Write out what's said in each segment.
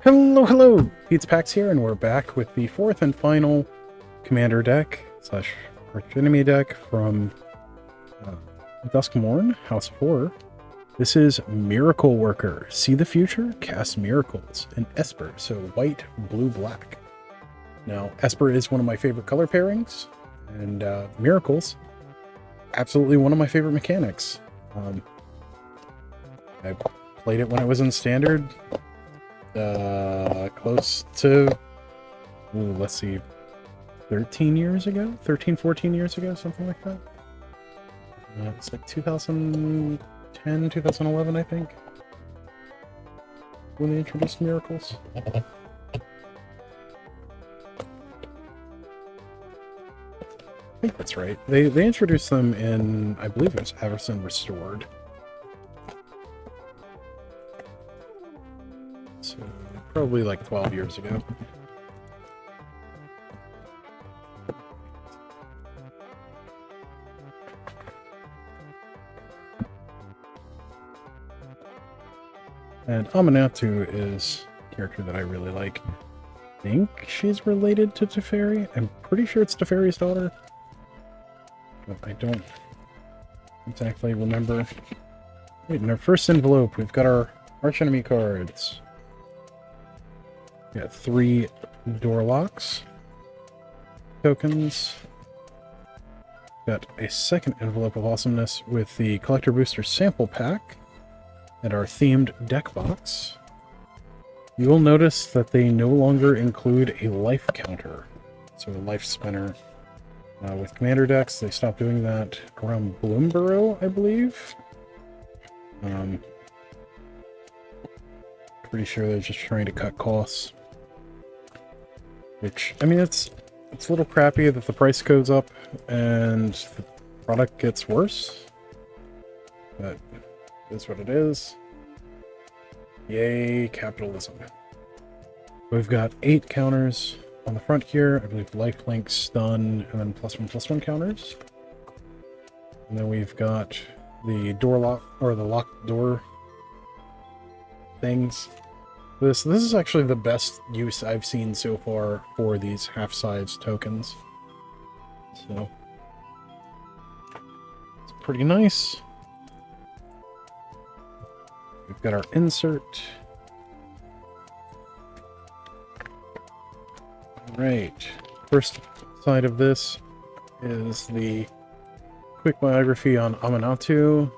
Hello! Pete's Pax here, and we're back with the fourth and final commander deck slash archenemy deck from Duskmourn, House of Horror. This is Miracle Worker. See the future? Cast miracles. And Esper, so white, blue, black. Now, Esper is one of my favorite color pairings, and Miracles, absolutely one of my favorite mechanics. I played it when it was in Standard. Close to, let's see, 13 years ago? 13, 14 years ago, something like that. It's like 2010, 2011, I think, when they introduced Miracles. I think that's right. They introduced them in, I believe it was Everson Restored. So, probably like 12 years ago. And Amanatu is a character that I really like. I think she's related to Teferi. I'm pretty sure it's Teferi's daughter, but I don't exactly remember. Wait, in our first envelope, we've got our archenemy cards. We got 3 door locks tokens. Got a second envelope of awesomeness with the Collector Booster sample pack and our themed deck box. You will notice that they no longer include a life counter, so a life spinner. With commander decks, they stopped doing that around Bloomborough, I believe. Pretty sure they're just trying to cut costs. Which, I mean, it's a little crappy that the price goes up and the product gets worse. But it is what it is. Yay, capitalism. We've got 8 counters on the front here. I believe lifelink, stun, and then +1/+1 counters. And then we've got the door lock, or the locked door things. This is actually the best use I've seen so far for these half-size tokens. So it's pretty nice. We've got our insert. Alright. First side of this is the quick biography on Amanatu.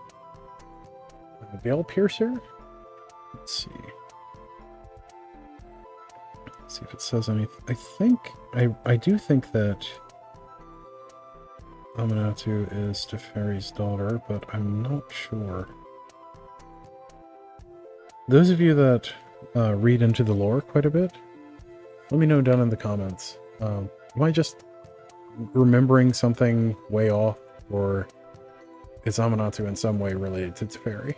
Veil Piercer? Let's see. See if it says anything. I do think that Amanatu is Teferi's daughter, but I'm not sure. Those of you that read into the lore quite a bit, let me know down in the comments. Am I just remembering something way off, or is Amanatu in some way related to Teferi?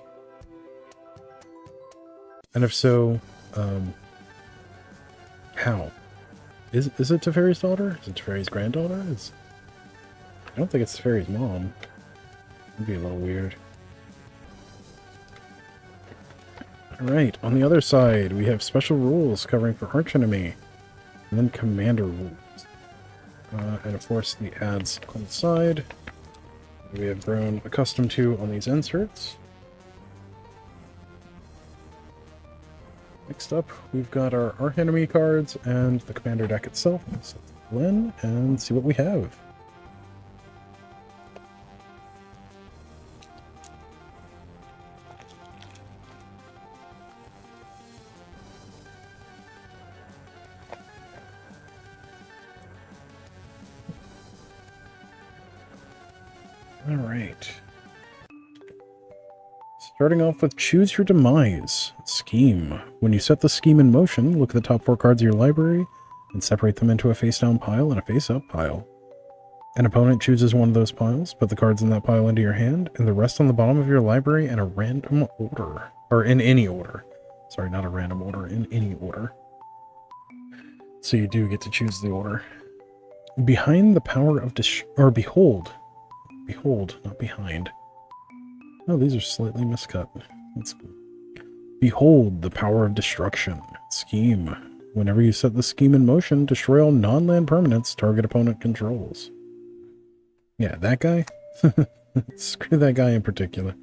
And if so, how? Is it Teferi's daughter? Is it Teferi's granddaughter? I don't think it's Teferi's mom. It'd be a little weird. Alright, on the other side, we have special rules covering for archenemy, and then commander rules. And of course, the ads on the side. We have grown accustomed to on these inserts. Next up, we've got our archenemy cards and the commander deck itself. So let's go in and see what we have. Alright. Starting off with Choose Your Demise. Scheme. When you set the scheme in motion, look at the top 4 cards of your library and separate them into a face-down pile and a face-up pile. An opponent chooses one of those piles, put the cards in that pile into your hand, and the rest on the bottom of your library in a random order. Or in any order. Sorry, not a random order, in any order. So you do get to choose the order. Behind the power of behold. Behold, not behind. Oh, these are slightly miscut. That's cool. Behold the power of destruction. Scheme. Whenever you set the scheme in motion, destroy all non-land permanents target opponent controls. Yeah, that guy? Screw that guy in particular.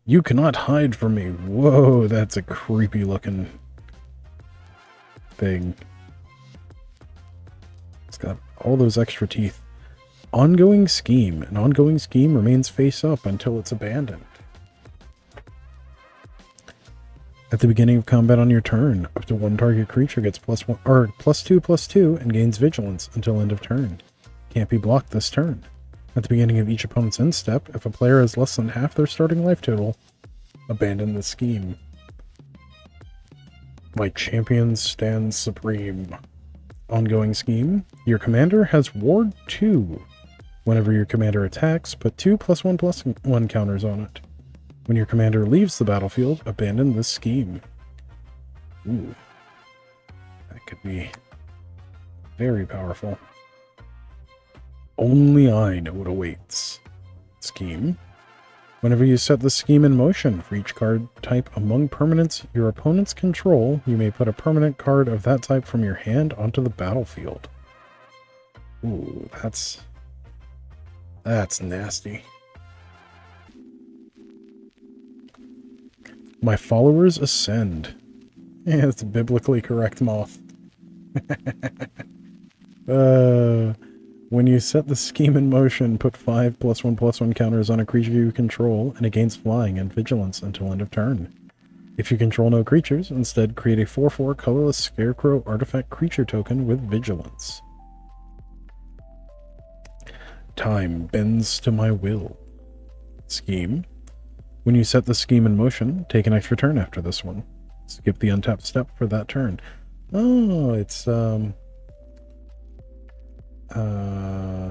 You cannot hide from me. Whoa, that's a creepy looking thing. It's got all those extra teeth. Ongoing scheme. An ongoing scheme remains face up until it's abandoned. At the beginning of combat on your turn, up to one target creature gets +1 or +2/+2 and gains vigilance until end of turn. Can't be blocked this turn. At the beginning of each opponent's end step, if a player has less than half their starting life total, abandon the scheme. My champion stands supreme. Ongoing scheme. Your commander has Ward 2. Whenever your commander attacks, put 2 +1/+1 counters on it. When your commander leaves the battlefield, abandon this scheme. Ooh. That could be very powerful. Only I know what awaits. Scheme. Whenever you set the scheme in motion, for each card type among permanents your opponents control, you may put a permanent card of that type from your hand onto the battlefield. Ooh, that's nasty. My followers ascend. Yeah, it's biblically correct, Moth. When you set the scheme in motion, put 5 +1/+1 counters on a creature you control and against flying and vigilance until end of turn. If you control no creatures, instead create a 4/4 colorless scarecrow artifact creature token with vigilance. Time bends to my will. Scheme. When you set the scheme in motion, take an extra turn after this one. Skip the untapped step for that turn. Oh, it's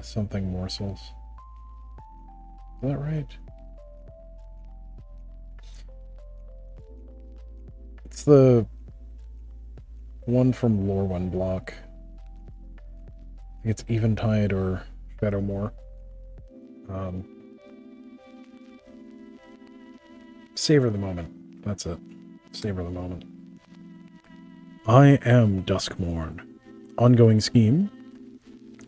something morsels. Is that right? It's the one from Lore One block. I think it's Eventide or Shadowmoor. Savor the moment. That's it. Savor the moment. I am Duskmourn. Ongoing scheme.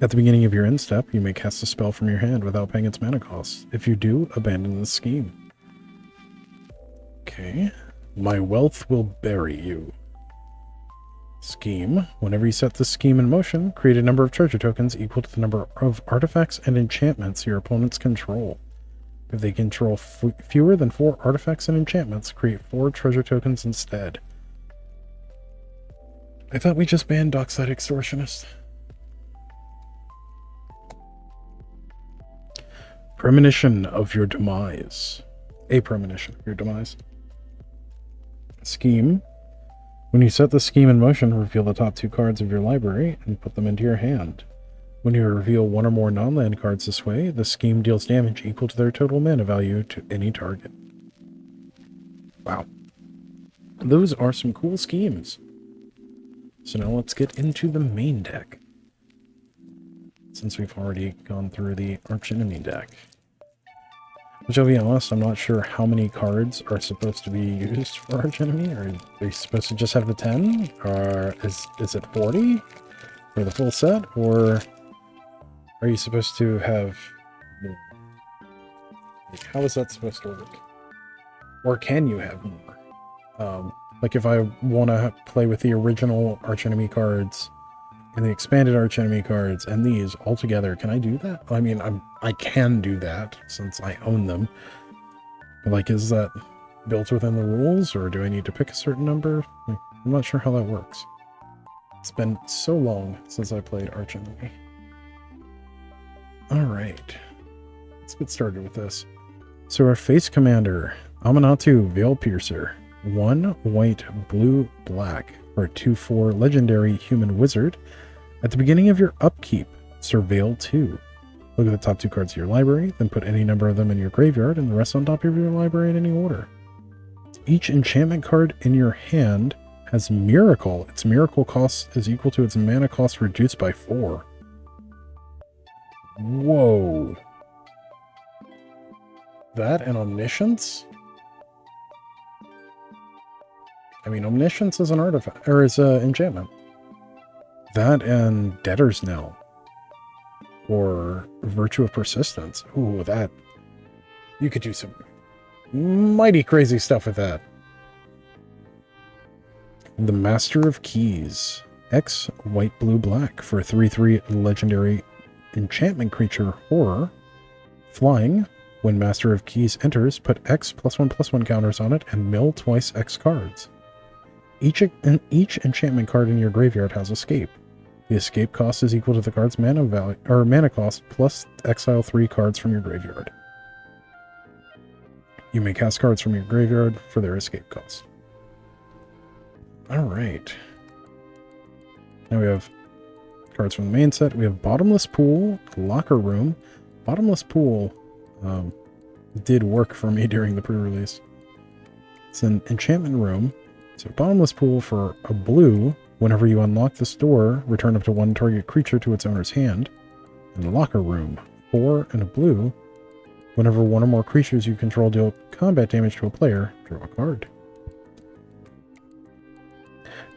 At the beginning of your end step, you may cast a spell from your hand without paying its mana cost. If you do, abandon the scheme. Okay. My wealth will bury you. Scheme. Whenever you set the scheme in motion, create a number of treasure tokens equal to the number of artifacts and enchantments your opponents control. If they control fewer than 4 artifacts and enchantments, create 4 treasure tokens instead. I thought we just banned Dockside Extortionist. Premonition of your demise. A premonition of your demise. Scheme. When you set the scheme in motion, reveal the top 2 cards of your library and put them into your hand. When you reveal 1 or more non-land cards this way, the scheme deals damage equal to their total mana value to any target. Wow. Those are some cool schemes. So now let's get into the main deck, since we've already gone through the Archenemy deck. Which, I'll be honest, I'm not sure how many cards are supposed to be used for Archenemy. Are they supposed to just have the 10? Or is it 40 for the full set? Or are you supposed to have more? How is that supposed to work? Or can you have more? Like if I want to play with the original Archenemy cards and the expanded Archenemy cards and these all together, can I do that? I mean, I can do that since I own them. But like, is that built within the rules, or do I need to pick a certain number? I'm not sure how that works. It's been so long since I played Archenemy. Alright, let's get started with this. So our face commander, Amanatu Veilpiercer. 1 white, blue, black for a 2/4 legendary human wizard. At the beginning of your upkeep, surveil 2. Look at the top 2 cards of your library, then put any number of them in your graveyard and the rest on top of your library in any order. Each enchantment card in your hand has Miracle. Its miracle cost is equal to its mana cost reduced by 4. Whoa. That and Omniscience? I mean, Omniscience is an artifact, or is an enchantment. That and Debtor's Knell. Or Virtue of Persistence. Ooh, that... You could do some mighty crazy stuff with that. The Master of Keys. X, white, blue, black. For a 3/3 legendary enchantment creature, horror. Flying. When Master of Keys enters, put X +1/+1 counters on it and mill twice X cards. Each enchantment card in your graveyard has escape. The escape cost is equal to the card's mana value or mana cost plus exile 3 cards from your graveyard. You may cast cards from your graveyard for their escape cost. Alright. Now we have cards from the main set. We have Bottomless Pool, Locker Room. Bottomless Pool did work for me during the pre-release. It's an enchantment room. So Bottomless Pool for a blue. Whenever you unlock this door, return up to 1 target creature to its owner's hand. And Locker Room, 4 and a blue. Whenever one or more creatures you control deal combat damage to a player, draw a card.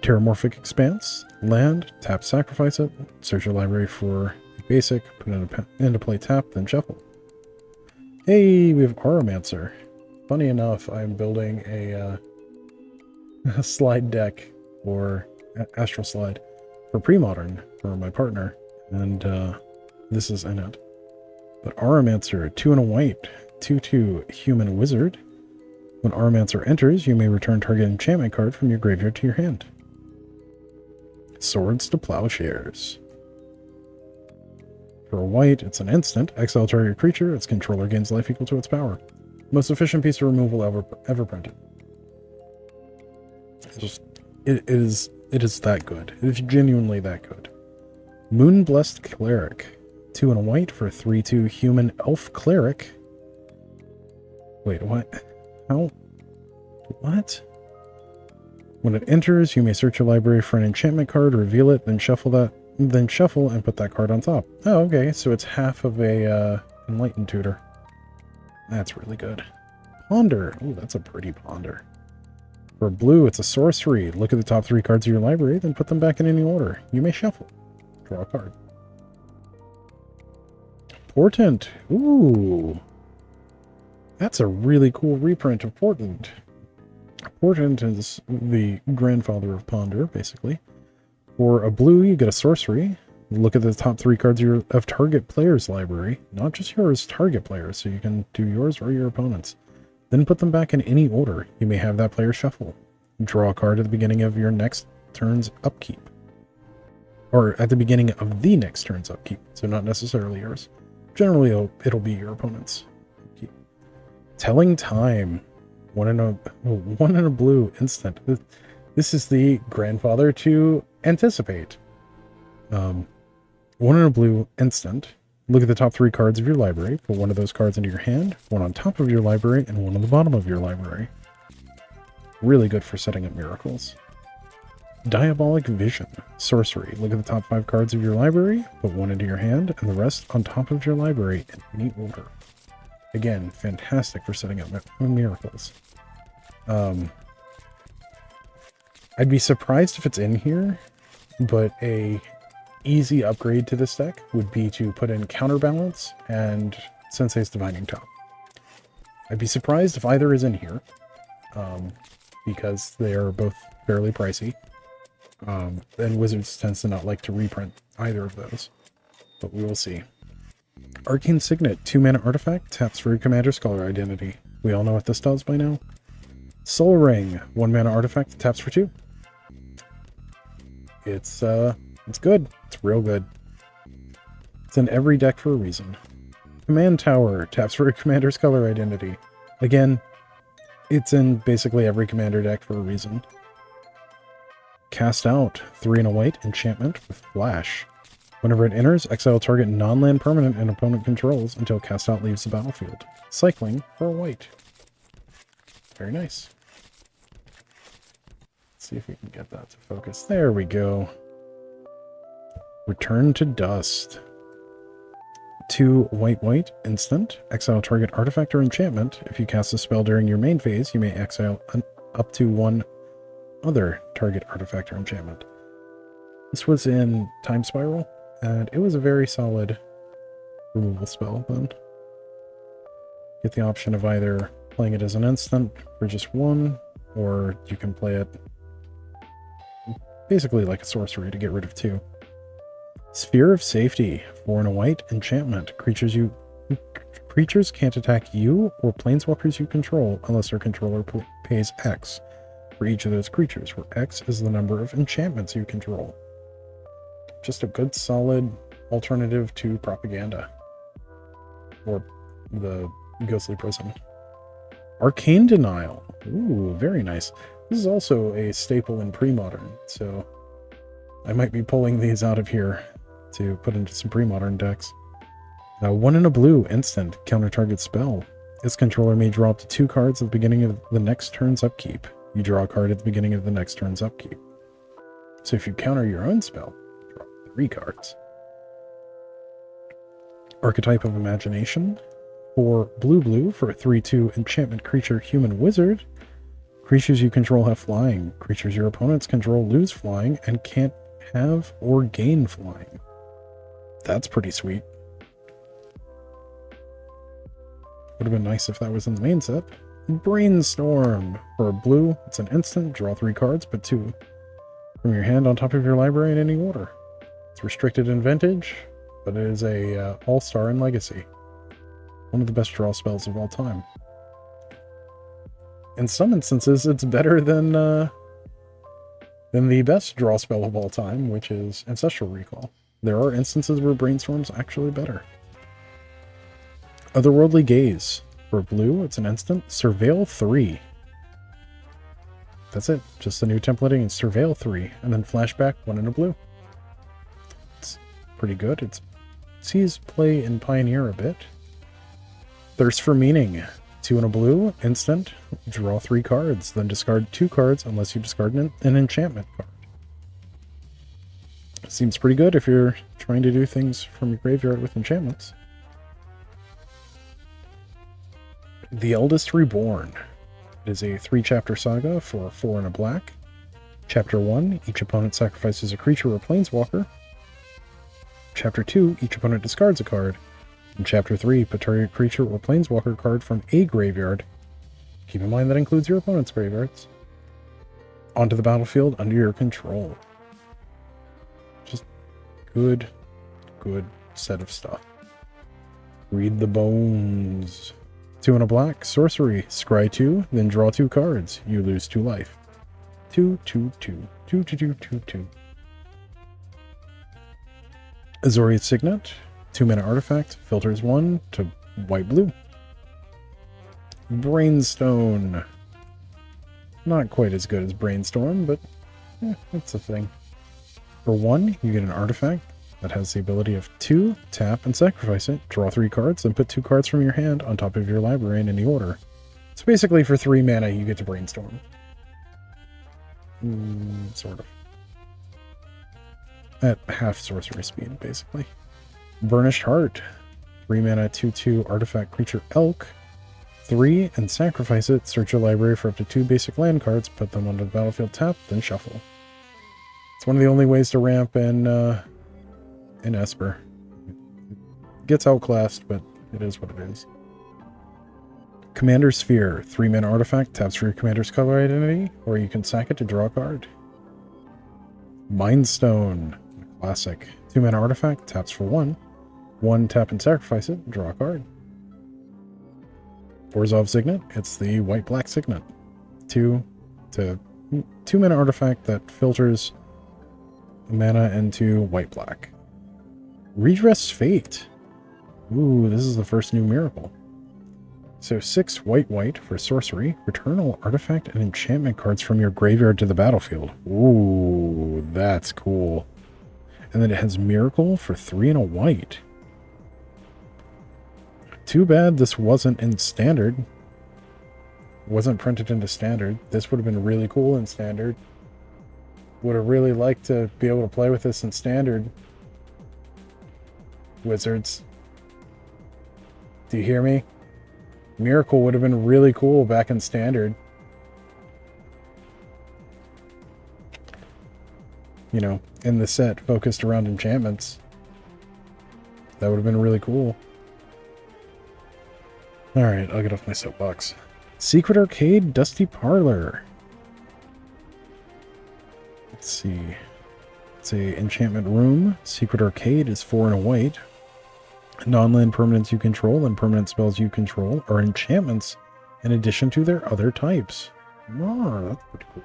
Terramorphic Expanse, land, tap, sacrifice it, search your library for a basic, put it into play, tap, then shuffle. Hey, we have Auramancer. Funny enough, I'm building a slide deck for Astral Slide for Pre-Modern for my partner, and this is in it. But Auramancer, 2 and a white, 2/2 human wizard. When Auramancer enters, you may return target enchantment card from your graveyard to your hand. Swords to Plowshares. For a white, it's an instant. Exile target creature, its controller gains life equal to its power. Most efficient piece of removal ever printed. It is that good. It is genuinely that good. Moonblessed Cleric. 2 and a white for a 3/2 human elf cleric. Wait, what? How? What? When it enters, you may search your library for an enchantment card, reveal it, then shuffle and put that card on top. Oh, okay, so it's half of a Enlightened Tutor. That's really good. Ponder. Oh, that's a pretty Ponder. For blue, it's a sorcery. Look at the top 3 cards of your library, then put them back in any order. You may shuffle. Draw a card. Portent. Ooh. That's a really cool reprint of Portent. Portent is the grandfather of Ponder, basically. For a blue, you get a sorcery. Look at the top 3 cards of target player's library. Not just yours, target players, so you can do yours or your opponent's. Then put them back in any order. You may have that player shuffle. Draw a card at the beginning of your next turn's upkeep. Or at the beginning of the next turn's upkeep, so not necessarily yours. Generally, it'll be your opponent's upkeep. Telling Time. 1 and a blue instant. This is the grandfather to Anticipate. 1 and a blue instant. Look at the top 3 cards of your library. Put one of those cards into your hand, 1 on top of your library, and 1 on the bottom of your library. Really good for setting up miracles. Diabolic Vision. Sorcery. Look at the top 5 cards of your library, put 1 into your hand, and the rest on top of your library in any order. Again, fantastic for setting up miracles. I'd be surprised if it's in here, but a easy upgrade to this deck would be to put in Counterbalance and Sensei's Divining Top. I'd be surprised if either is in here, because they are both fairly pricey. And Wizards tends to not like to reprint either of those, but we will see. Arcane Signet, 2 mana artifact, taps for your commander's color identity. We all know what this does by now. Soul Ring, 1 mana artifact, taps for 2. It's good. It's real good. It's in every deck for a reason. Command Tower, taps for your commander's color identity. Again, it's in basically every commander deck for a reason. Cast Out, 3 and a white, enchantment with flash. Whenever it enters, exile target non-land permanent an opponent controls until Cast Out leaves the battlefield. Cycling for a white. Very nice. Let's see if we can get that to focus. There we go. Return to Dust. 2 white, instant. Exile target artifact or enchantment. If you cast a spell during your main phase, you may exile up to 1 other target artifact or enchantment. This was in Time Spiral, and it was a very solid removal spell then. Get the option of either playing it as an instant for just one, or you can play it basically like a sorcery to get rid of two. Sphere of Safety, 4 and a white, enchantment. Creatures can't attack you or planeswalkers you control unless their controller pays X for each of those creatures, where X is the number of enchantments you control. Just a good solid alternative to Propaganda. Or the Ghostly Prison. Arcane Denial. Ooh, very nice. This is also a staple in pre-modern, so I might be pulling these out of here to put into some pre-modern decks. 1 and a blue, instant, counter target spell. Its controller may draw up to 2 cards at the beginning of the next turn's upkeep. You draw a card at the beginning of the next turn's upkeep. So if you counter your own spell, draw 3 cards. Archetype of Imagination. For blue for a 3/2 enchantment creature human wizard. Creatures you control have flying. Creatures your opponents control lose flying and can't have or gain flying. That's pretty sweet. Would have been nice if that was in the main set. Brainstorm. For a blue, it's an instant, draw 3 cards, put 2 from your hand on top of your library in any order. It's restricted in Vintage, but it is a all-star in Legacy. One of the best draw spells of all time. In some instances, it's better than the best draw spell of all time, which is Ancestral Recall. There are instances where Brainstorm's actually better. Otherworldly Gaze. For blue, it's an instant. Surveil 3. That's it. Just the new templating and Surveil 3. And then Flashback, 1 and a blue. It's pretty good. It sees play in Pioneer a bit. Thirst for Meaning. 2 and a blue, instant. Draw 3 cards. Then discard 2 cards unless you discard an enchantment card. Seems pretty good if you're trying to do things from your graveyard with enchantments. The Eldest Reborn. It is a 3-chapter saga for 4 and a black. Chapter 1, each opponent sacrifices a creature or planeswalker. Chapter 2, each opponent discards a card. In Chapter 3, put target creature or planeswalker card from a graveyard. Keep in mind that includes your opponent's graveyards. Onto the battlefield under your control. Just good set of stuff. Read the Bones. 2 and a black, sorcery, scry 2, then draw 2 cards. You lose 2 life. 2, 2, 2. 2, 2, 2, 2, 2. Azorius Signet, 2-mana artifact, filters 1 to white-blue. Brainstone. Not quite as good as Brainstorm, but that's a thing. For 1, you get an artifact that has the ability of 2, tap and sacrifice it, draw 3 cards, then put 2 cards from your hand on top of your library in any order. So basically for 3 mana you get to Brainstorm. Sort of. At half sorcery speed, basically. Burnished Heart. 3 mana 2/2 artifact creature Elk. 3 and sacrifice it, search your library for up to 2 basic land cards, put them onto the battlefield tap, then shuffle. It's one of the only ways to ramp in Esper. It gets outclassed, but it is what it is. Commander Sphere. 3-mana artifact, taps for your commander's color identity, or you can sack it to draw a card. Mindstone. Classic. 2-mana artifact, taps for 1. 1, tap and sacrifice it, draw a card. Orzhov Signet. It's the white-black Signet. 2-mana artifact that filters mana into white-black. Redress Fate. Ooh, this is the first new miracle. So 6 white for sorcery. Return all artifact and enchantment cards from your graveyard to the battlefield. Ooh, that's cool. And then it has Miracle for 3 and a white. Too bad this wasn't in Standard. Wasn't printed into Standard. This would have been really cool in Standard. Would have really liked to be able to play with this in Standard. Wizards. Do you hear me? Miracle would have been really cool back in Standard. you know, in the set focused around enchantments. That would have been really cool. Alright, I'll get off my soapbox. Secret Arcade Dusty Parlor. Let's see. It's a enchantment room. Secret Arcade is 4 and a white. Non-land permanents you control and permanent spells you control are enchantments in addition to their other types. Oh, that's pretty cool.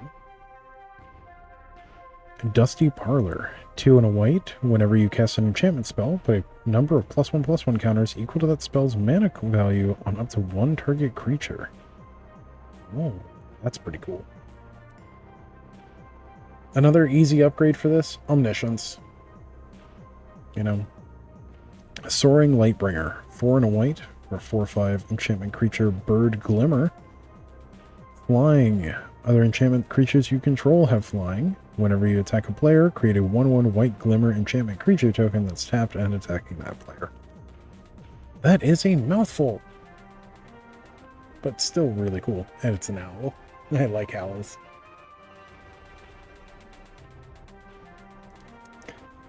Dusty Parlor. 2 and a white. Whenever you cast an enchantment spell, put a number of +1/+1 counters equal to that spell's mana value on up to 1 target creature. Oh, that's pretty cool. Another easy upgrade for this, Omniscience. You know, Soaring Lightbringer, 4 and a white, for a 4/5 enchantment creature, Bird Glimmer. Flying. Other enchantment creatures you control have flying. Whenever you attack a player, create a 1/1 white glimmer enchantment creature token that's tapped and attacking that player. That is a mouthful, but still really cool. And it's an owl. I like owls.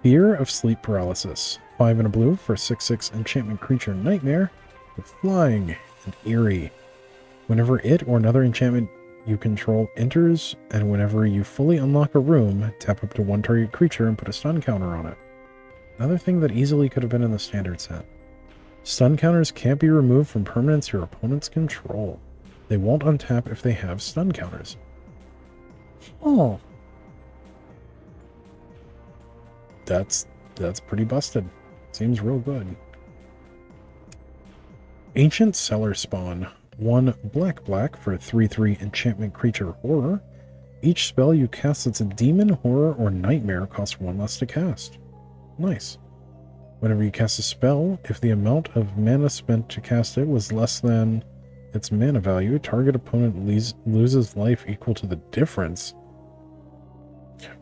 Fear of Sleep Paralysis. 5 and a blue for 6/6 enchantment creature Nightmare with flying and eerie. Whenever it or another enchantment you control enters, and whenever you fully unlock a room, tap up to 1 target creature and put a stun counter on it. Another thing that easily could have been in the standard set. Stun counters can't be removed from permanents your opponents control. They won't untap if they have stun counters. Oh. That's pretty busted. Seems real good. Ancient Cellar Spawn. 1 black for a 3/3 enchantment creature horror. Each spell you cast that's a demon, horror, or nightmare costs 1 less to cast. Nice. Whenever you cast a spell, if the amount of mana spent to cast it was less than its mana value, target opponent loses life equal to the difference.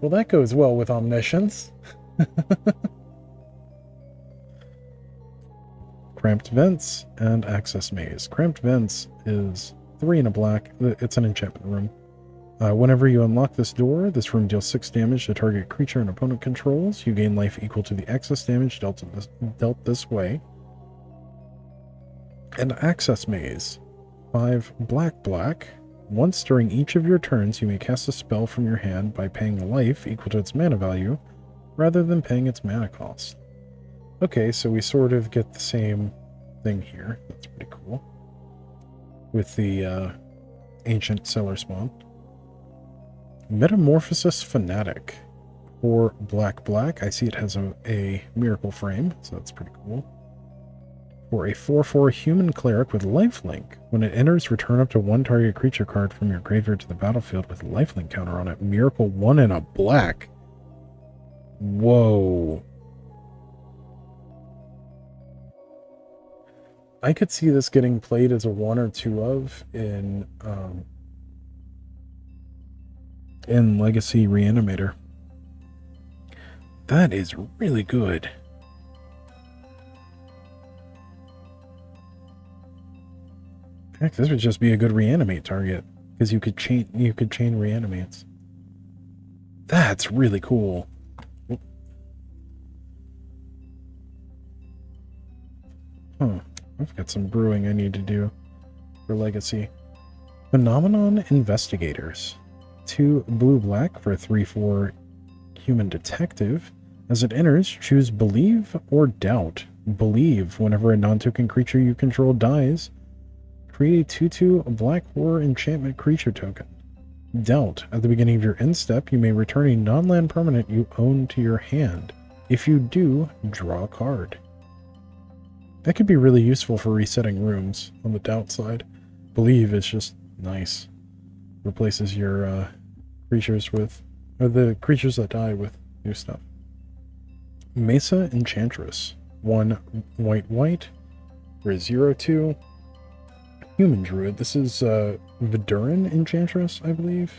Well, that goes well with Omniscience. Cramped Vents and Access Maze. Cramped Vents is 3 and a black. It's an enchantment room. Whenever you unlock this door, this room deals 6 damage to target creature and opponent controls. You gain life equal to the excess damage dealt this way. And Access Maze. 5 black. Once during each of your turns, you may cast a spell from your hand by paying a life equal to its mana value, rather than paying its mana cost. Okay, so we sort of get the same thing here. That's pretty cool. With the Ancient Cellar Spawn. Metamorphosis Fanatic. For black. I see it has a Miracle Frame, so that's pretty cool. For a 4/4 human cleric with lifelink. When it enters, return up to 1 target creature card from your graveyard to the battlefield with a lifelink counter on it. Miracle 1 and a black. Whoa. I could see this getting played as a 1 or 2 of in Legacy Reanimator. That is really good. Heck, this would just be a good reanimate target because you could chain reanimates. That's really cool. Huh. I've got some brewing I need to do for Legacy. Phenomenon Investigators. 2 blue-black for a 3/4 human detective. As it enters, choose Believe or Doubt. Believe. Whenever a non-token creature you control dies, create a 2/2 black horror enchantment creature token. Doubt. At the beginning of your end step, you may return a non-land permanent you own to your hand. If you do, draw a card. That could be really useful for resetting rooms on the Doubt side. Believe is just nice. Replaces your creatures with, or the creatures that die with new stuff. Mesa Enchantress. 1 white for a 0/2 human druid. This is Viduran Enchantress, I believe.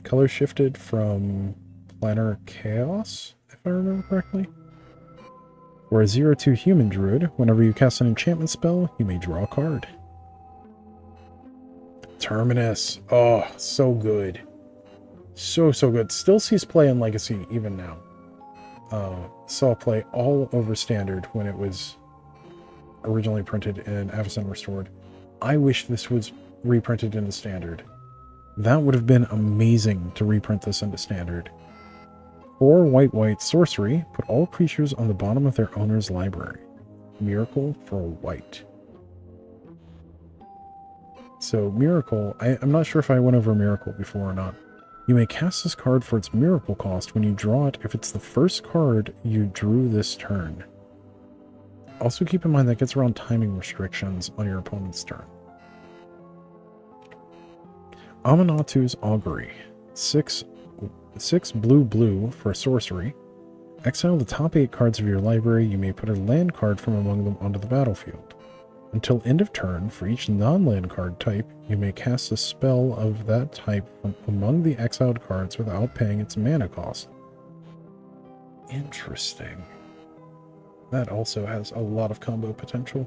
Color shifted from Planar Chaos, if I remember correctly. For a 0/2 human druid, whenever you cast an enchantment spell, you may draw a card. Terminus. Oh, so good. So good. Still sees play in Legacy even now. Saw play all over Standard when it was originally printed in Avacyn Restored. I wish this was reprinted into Standard. That would have been amazing to reprint this into Standard. 4 white sorcery. Put all creatures on the bottom of their owner's library. Miracle for white. So Miracle, I'm not sure if I went over Miracle before or not. You may cast this card for its Miracle cost when you draw it if it's the first card you drew this turn. Also keep in mind that gets around timing restrictions on your opponent's turn. Amanatu's Augury. 6 blue for sorcery. Exile the top 8 cards of your library. You may put a land card from among them onto the battlefield. Until end of turn, for each non-land card type, you may cast a spell of that type from among the exiled cards without paying its mana cost. Interesting. That also has a lot of combo potential.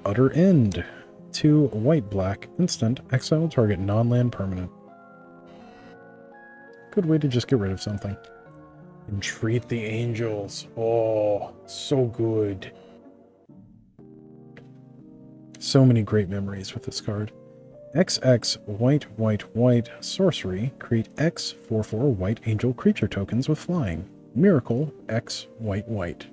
Utter End. 2 white-black, instant, exile target non-land permanent. Good way to just get rid of something. Entreat the Angels. Oh, so good. So many great memories with this card. XX white sorcery. Create X 4/4 white angel creature tokens with flying. Miracle X white.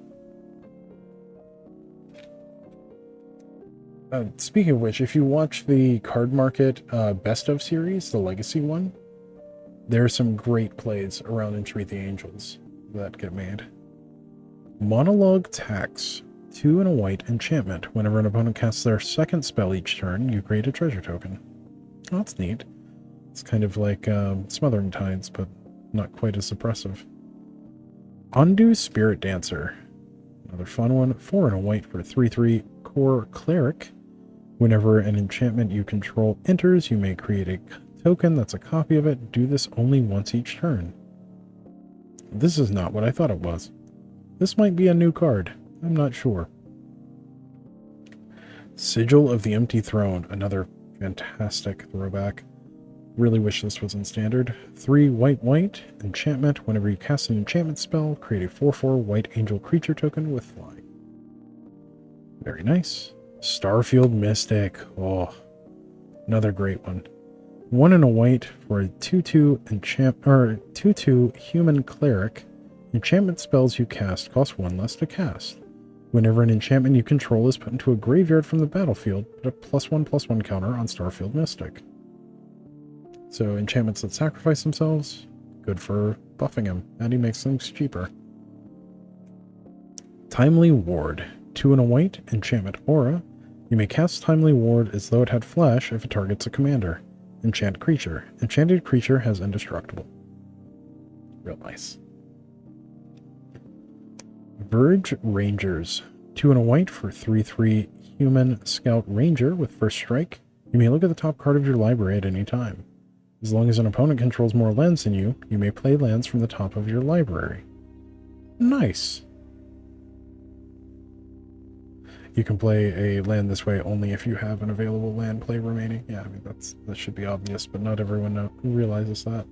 Speaking of which, if you watch the Card Market Best of series, the Legacy one, there are some great plays around Entreat the Angels that get made. Monologue Tax. 2 and a white enchantment. Whenever an opponent casts their second spell each turn, you create a treasure token. Oh, that's neat. It's kind of like Smothering Tides, but not quite as suppressive. Undo Spirit Dancer. Another fun one. 4 and a white for 3/3 core cleric. Whenever an enchantment you control enters, you may create a token that's a copy of it. Do this only once each turn. This is not what I thought it was. This might be a new card. I'm not sure. Sigil of the Empty Throne. Another fantastic throwback. Really wish this was in Standard. 3 white enchantment. Whenever you cast an enchantment spell, create a 4/4 white angel creature token with flying. Very nice. Starfield Mystic. Oh, another great one. 1 and a white for a 2/2 2/2 human cleric. Enchantment spells you cast cost 1 less to cast. Whenever an enchantment you control is put into a graveyard from the battlefield, put a +1/+1 counter on Starfield Mystic. So enchantments that sacrifice themselves, good for buffing him, and he makes things cheaper. Timely Ward. 2 and a white, enchantment aura. You may cast Timely Ward as though it had flash if it targets a commander. Enchant creature. Enchanted creature has indestructible. Real nice. Verge Rangers. 2 and a white for 3/3 human scout ranger with first strike. You may look at the top card of your library at any time. As long as an opponent controls more lands than you, you may play lands from the top of your library. Nice. You can play a land this way only if you have an available land play remaining. Yeah, I mean that should be obvious, but not everyone realizes that.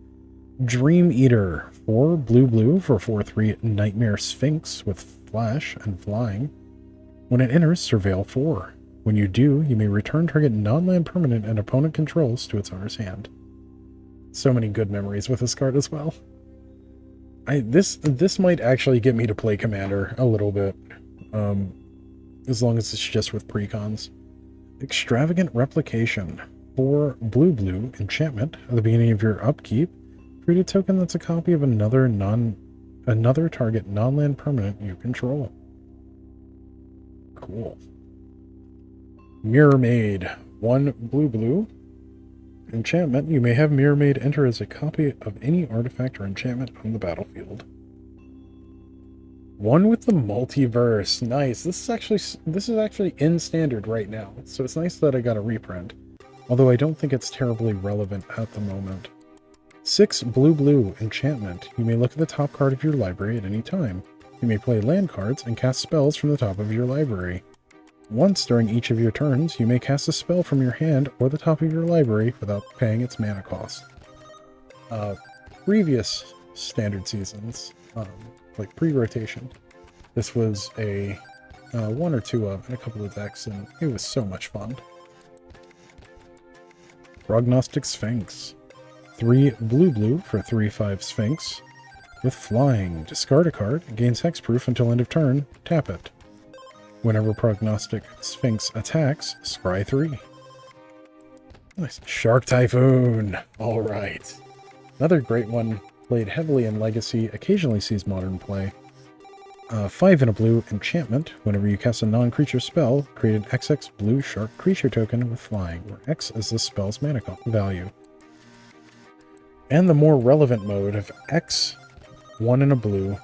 Dream Eater. 4 blue for 4/3 Nightmare Sphinx with flash and flying. When it enters, surveil 4. When you do, you may return target non-land permanent an opponent controls to its owner's hand. So many good memories with this card as well. This might actually get me to play Commander a little bit, as long as it's just with precons. Extravagant Replication. 4 blue enchantment. At the beginning of your upkeep, create a token that's a copy of another target non-land permanent you control. Cool. Mirror Maid. 1 blue enchantment. You may have Mirror Maid enter as a copy of any artifact or enchantment on the battlefield. 1 with the multiverse. Nice. This is actually in Standard right now, so it's nice that I got a reprint. Although I don't think it's terribly relevant at the moment. 6 blue enchantment. You may look at the top card of your library at any time. You may play land cards and cast spells from the top of your library. Once during each of your turns, you may cast a spell from your hand or the top of your library without paying its mana cost. previous standard seasons, like pre-rotation, this was a one or two of in a couple of decks, and it was so much fun. Prognostic Sphinx. 3 blue for 3/5 Sphinx. With flying, discard a card, gains hexproof until end of turn, tap it. Whenever Prognostic Sphinx attacks, scry 3. Nice. Shark Typhoon! Alright. Another great one, played heavily in Legacy, occasionally sees modern play. 5 and a blue enchantment. Whenever you cast a non-creature spell, create an XX blue shark creature token with flying, where X is the spell's mana value. And the more relevant mode of X, 1 and a blue,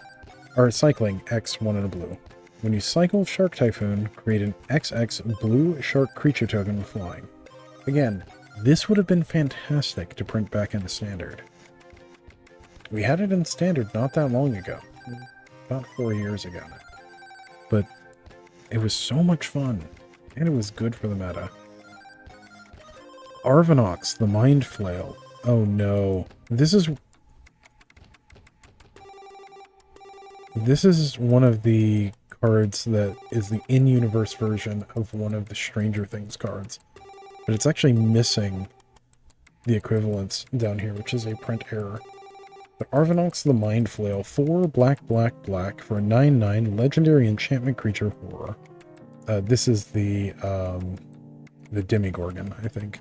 or cycling X, 1 and a blue. When you cycle Shark Typhoon, create an XX blue shark creature token with flying. Again, this would have been fantastic to print back into Standard. We had it in Standard not that long ago. About 4 years ago. But it was so much fun, and it was good for the meta. Arvinox, the Mind Flail. Oh no. This is one of the cards that is the in-universe version of one of the Stranger Things cards. But it's actually missing the equivalents down here, which is a print error. But Arvinox the Mind Flail, 4 black for a 9/9 legendary enchantment creature horror. This is the Demigorgon, I think,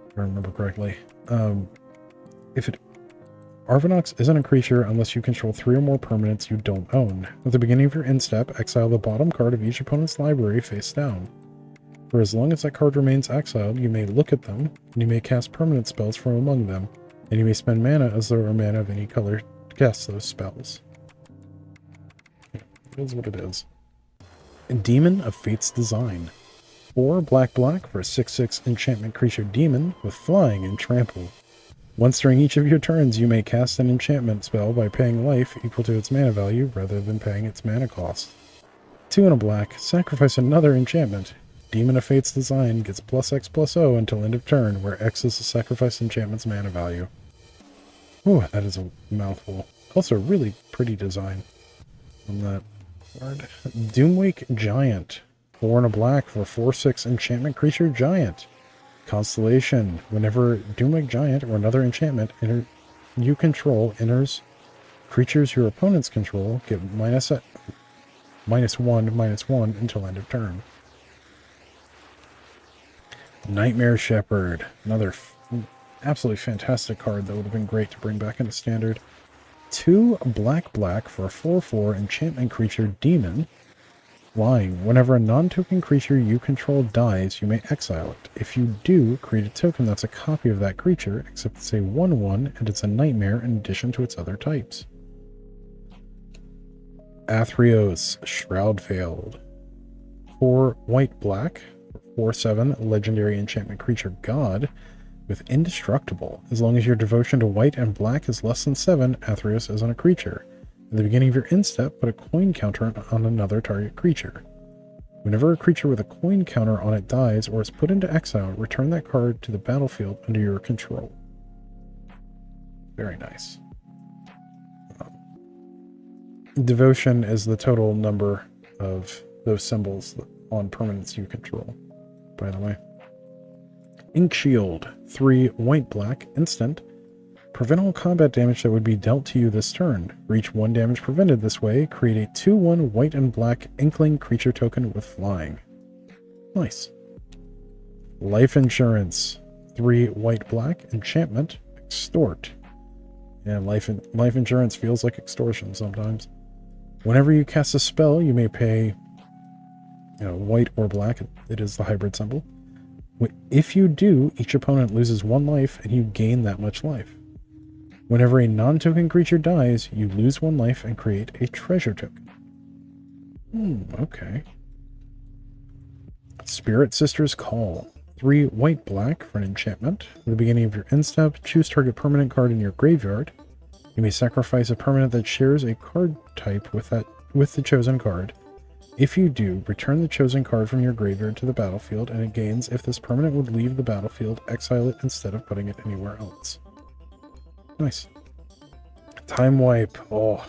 if I remember correctly. Arvinox isn't a creature unless you control 3 or more permanents you don't own. At the beginning of your end step, exile the bottom card of each opponent's library face down. For as long as that card remains exiled, you may look at them, and you may cast permanent spells from among them. And you may spend mana as though it were mana of any color to cast those spells. It is what it is. Demon of Fate's Design. 4 black for a 6/6 enchantment creature demon with flying and trample. Once during each of your turns, you may cast an enchantment spell by paying life equal to its mana value rather than paying its mana cost. 2 and a black, sacrifice another enchantment. Demon of Fate's Design gets +X/+0 until end of turn, where X is the sacrificed enchantment's mana value. Ooh, that is a mouthful. Also, really pretty design on that card. Doomwake Giant. 4 and a black for a 4/6 enchantment creature giant. Constellation. Whenever Doomwake Giant or another enchantment you control enters, creatures your opponents control get -1/-1 until end of turn. Nightmare Shepherd. Another absolutely fantastic card that would have been great to bring back into Standard. 2 black for a 4/4 enchantment creature demon. Flying. Whenever a non-token creature you control dies, you may exile it. If you do, create a token that's a copy of that creature, except it's a 1/1 and it's a nightmare in addition to its other types. Athreos, Shroudveiled. 4 white 4/7 legendary enchantment creature god with indestructible. As long as your devotion to white and black is less than 7, Athreos isn't a creature. At the beginning of your end step, put a coin counter on another target creature. Whenever a creature with a coin counter on it dies or is put into exile, return that card to the battlefield under your control. Very nice. Devotion is the total number of those symbols on permanents you control, by the way. Ink Shield, 3 white instant. Prevent all combat damage that would be dealt to you this turn. For each 1 damage prevented this way, create a 2/1 white and black Inkling creature token with flying. Nice. Life Insurance, 3 white enchantment, Extort. Yeah, life insurance feels like extortion sometimes. Whenever you cast a spell, you may pay white or black. It is the hybrid symbol. If you do, each opponent loses 1 life and you gain that much life. Whenever a non-token creature dies, you lose 1 life and create a treasure token. Okay. Spirit Sister's Call. 3 white for an enchantment. At the beginning of your end step, choose target permanent card in your graveyard. You may sacrifice a permanent that shares a card type with the chosen card. If you do, return the chosen card from your graveyard to the battlefield, and it gains if this permanent would leave the battlefield, exile it instead of putting it anywhere else. Nice. Time Wipe. Oh,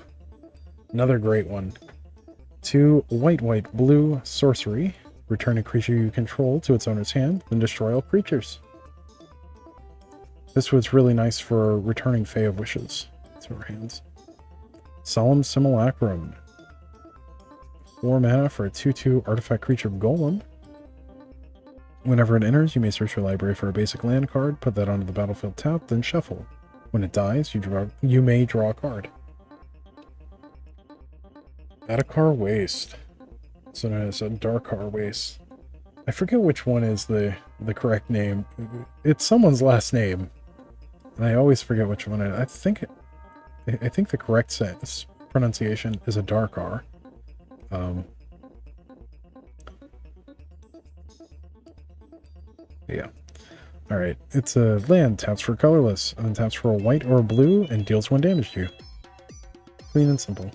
another great one. 2 white, white, blue sorcery. Return a creature you control to its owner's hand, then destroy all creatures. This was really nice for returning Fae of Wishes to our hands. Solemn Simulacrum. 4 mana for a 2/2 artifact creature Golem. Whenever it enters, you may search your library for a basic land card, put that onto the battlefield tapped, then shuffle. When it dies, you may draw a card. Adakar Waste. So known as a Darkar Waste. I forget which one is the correct name. It's someone's last name, and I always forget which one it is. I think the correct pronunciation is a Darkar. Yeah. Alright, it's a land, taps for colorless, and then taps for a white or a blue, and deals 1 damage to you. Clean and simple.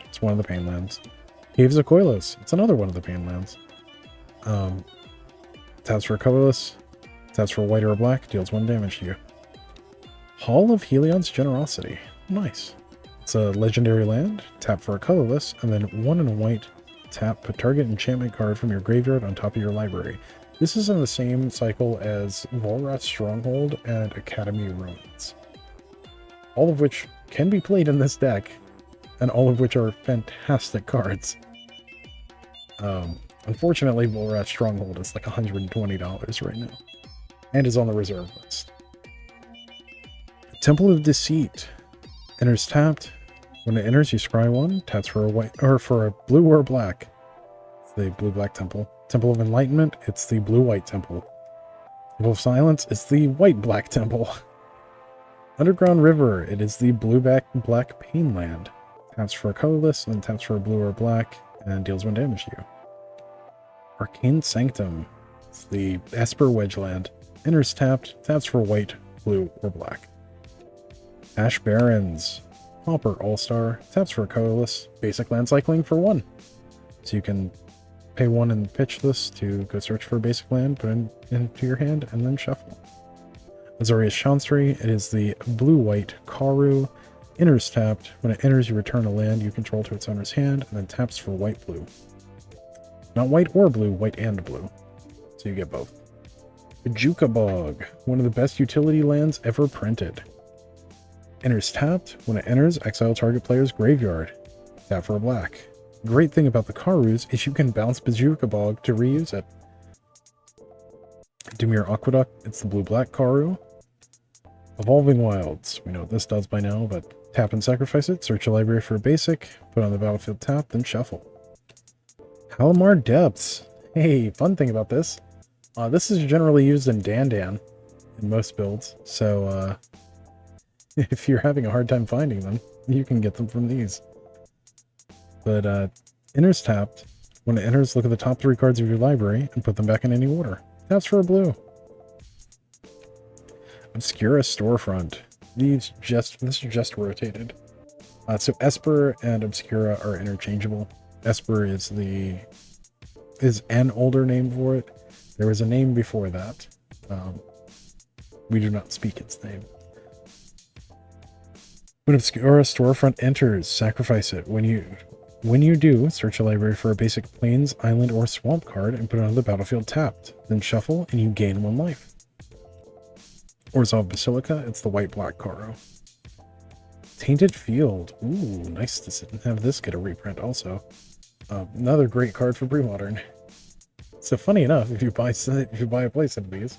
It's one of the pain lands. Caves of Koilos, it's another one of the pain lands. Taps for colorless, taps for white or a black, deals 1 damage to you. Hall of Helion's Generosity. Nice. It's a legendary land, tap for a colorless, and then 1 and a white, tap, put target enchantment card from your graveyard on top of your library. This is in the same cycle as Volrath's Stronghold and Academy Ruins. All of which can be played in this deck, and all of which are fantastic cards. Unfortunately, Volrath's Stronghold is like $120 right now, and is on the reserve list. Temple of Deceit. Enters tapped. When it enters, you scry 1. Taps for a white, or for a blue or a black. It's the blue-black temple. Temple of Enlightenment, it's the blue-white temple. Temple of Silence, it's the white-black temple. Underground River, it is the blue-black pain land. Taps for a colorless, and then taps for a blue or a black, and deals 1 damage to you. Arcane Sanctum, it's the Esper Wedge land. Enters tapped, taps for white, blue, or black. Ash Barrens, Pauper All-Star, taps for a colorless, basic land cycling for 1. So you can pay 1 and pitch this to go search for a basic land, put it into your hand, and then shuffle. Azorius Chancery, it is the blue-white Karu. Enters tapped. When it enters, you return a land you control to its owner's hand, and then taps for white-blue. Not white or blue, white and blue. So you get both. Bajuka Bog, one of the best utility lands ever printed. Enters tapped. When it enters, exile target player's graveyard. Tap for a black. Great thing about the Karus is you can bounce Bajuka Bog to reuse it. Dimir Aqueduct, it's the blue-black Karu. Evolving Wilds, we know what this does by now, but tap and sacrifice it, search your library for a basic, put on the battlefield tap, then shuffle. Halimar Depths. Hey, fun thing about this. This is generally used in Dandan in most builds, so if you're having a hard time finding them, you can get them from these. But enters tapped. When it enters, look at the top 3 cards of your library and put them back in any order. Taps for a blue. Obscura Storefront. This just rotated. So Esper and Obscura are interchangeable. Esper is an older name for it. There was a name before that. We do not speak its name. When Obscura Storefront enters, sacrifice it. When you do, search your library for a basic Plains, Island, or Swamp card and put it on the battlefield tapped. Then shuffle and you gain 1 life. Orzhov Basilica, it's the white-black Karo. Tainted Field. Ooh, nice to have this get a reprint also. Another great card for pre-modern. So funny enough, if you buy a playset of these,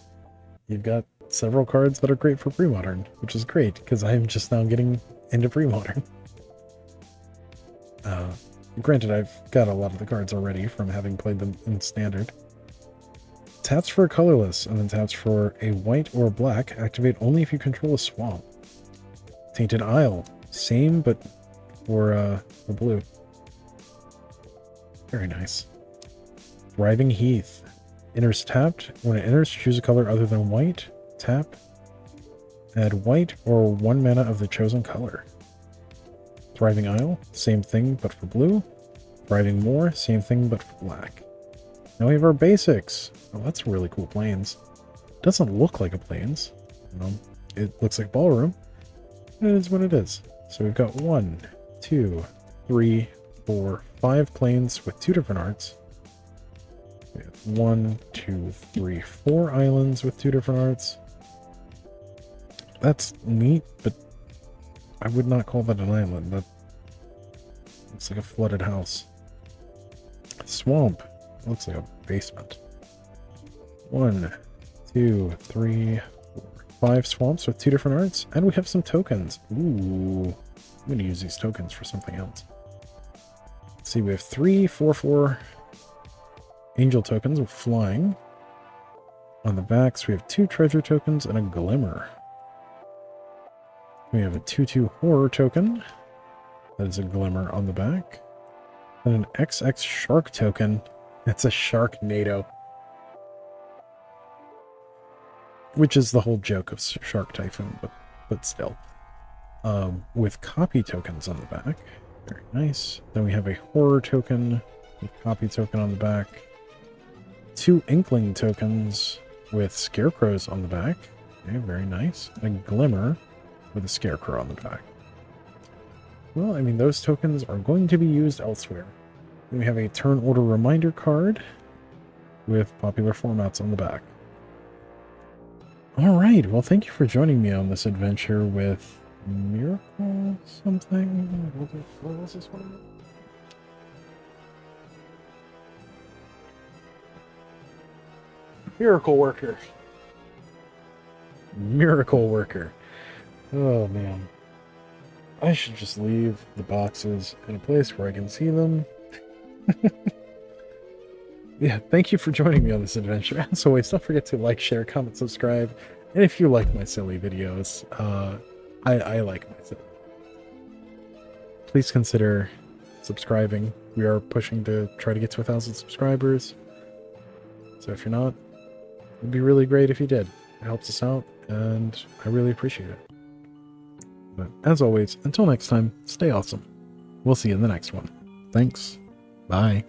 you've got several cards that are great for pre-modern, which is great because I'm just now getting into pre-modern. Granted, I've got a lot of the cards already from having played them in standard. Taps for a colorless, and then taps for a white or a black. Activate only if you control a swamp. Tainted Isle. Same, but for a blue. Very nice. Thriving Heath. Enters tapped. When it enters, choose a color other than white. Tap. Add white or 1 mana of the chosen color. Thriving Isle. Same thing, but for blue. Thriving Moor. Same thing, but for black. Now we have our basics. Oh, that's really cool Plains. Doesn't look like a Plains. It looks like Ballroom. It is what it is. So we've got 1, 2, 3, 4, 5 planes with 2 different arts. We have 1, 2, 3, 4 islands with 2 different arts. That's neat, but I would not call that an island. That looks like a flooded house. Swamp looks like a basement. 1, 2, 3, 4, 5 swamps with 2 different arts, and we have some tokens. Ooh, I'm going to use these tokens for something else. Let's see, we have 3, 4, 4 angel tokens with flying. On the backs, we have 2 treasure tokens and a glimmer. We have a 2/2 horror token. That is a glimmer on the back. And an XX shark token. That's a Sharknado. Which is the whole joke of Shark Typhoon, but still. With copy tokens on the back. Very nice. Then we have a horror token with copy token on the back. 2 inkling tokens with scarecrows on the back. Okay, very nice. And a glimmer with a scarecrow on the back. Well, I mean, those tokens are going to be used elsewhere. Then we have a turn order reminder card with popular formats on the back. All right, well, thank you for joining me on this adventure with Miracle something. What was this one? Miracle Worker. Miracle Worker. Oh, man. I should just leave the boxes in a place where I can see them. Yeah, thank you for joining me on this adventure. As always, don't forget to like, share, comment, subscribe. And if you like my silly videos, I like my silly. Please consider subscribing. We are pushing to try to get to 1,000 subscribers. So if you're not, it'd be really great if you did. It helps us out, and I really appreciate it. But as always, until next time, stay awesome. We'll see you in the next one. Thanks. Bye.